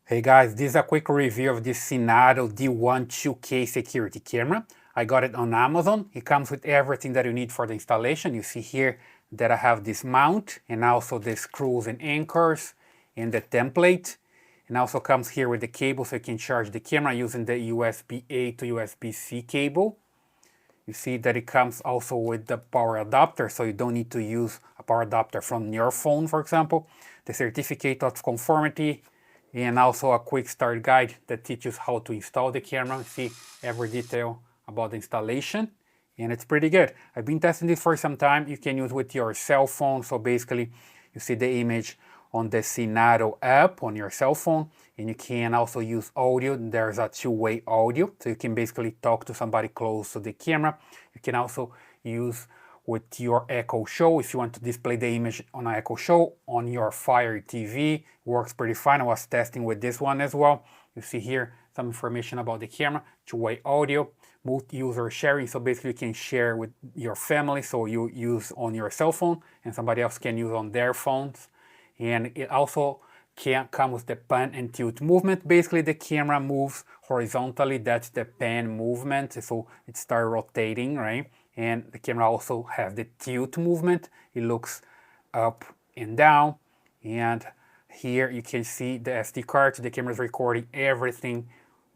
Hey guys, this is a quick review of this Cinnado D1 2K security camera. I got it on Amazon. It comes with everything that you need for the installation. You see here that I have this mount and also the screws and anchors and the template. And also comes here with the cable so you can charge the camera using the USB-A to USB-C cable. You see that it comes also with the power adapter, so you don't need to use a power adapter from your phone, for example. The certificate of conformity, and also a quick start guide that teaches how to install the camera. See every detail about the installation, and it's pretty good. I've been testing this for some time. You can use with your cell phone, so basically you see the image on the Cinnado app on your cell phone, and you can also use audio. There's a two-way audio, so you can basically talk to somebody close to the camera. You can also use with your Echo Show if you want to display the image on an Echo Show on your Fire TV. Works pretty fine. I was testing with this one as well. You see here some information about the camera, two-way audio, multi-user sharing, so basically you can share with your family, so you use on your cell phone and somebody else can use on their phones. And it also can come with the pan and tilt movement. Basically the camera moves horizontally, that's the pan movement, so it starts rotating, right? And the camera also has the tilt movement. It looks up and down, and here you can see the SD card. The camera is recording everything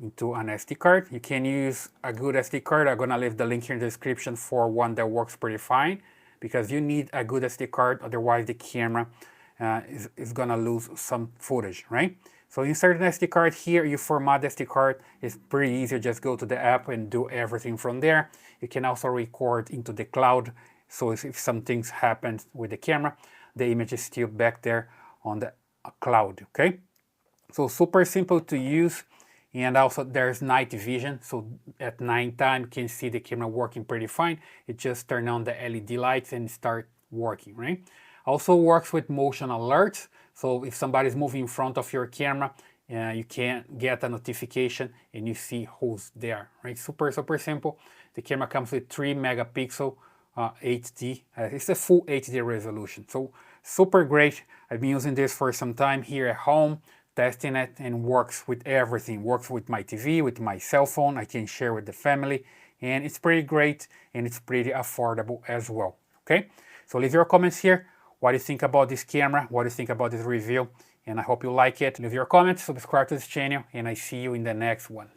into an SD card. You can use a good SD card. I'm gonna leave the link here in the description for one that works pretty fine, because you need a good SD card, otherwise the camera is gonna lose some footage, right? So insert an SD card here, you format the SD card. It's pretty easy, just go to the app and do everything from there. You can also record into the cloud, so if some things happen with the camera, the image is still back there on the cloud, okay? So super simple to use, and also there's night vision, so at nighttime you can see the camera working pretty fine. It just turn on the LED lights and start working, right? Also works with motion alerts, so if somebody's moving in front of your camera, you can get a notification and you see who's there, right? Super simple. The camera comes with 3 megapixel HD. It's a full HD resolution, so super great. I've been using this for some time here at home, testing it, and works with everything. Works with my TV, with my cell phone. I can share with the family, and it's pretty great, and it's pretty affordable as well, okay? So leave your comments here. What do you think about this camera? What do you think about this review? And I hope you like it. Leave your comments, subscribe to this channel, and I see you in the next one.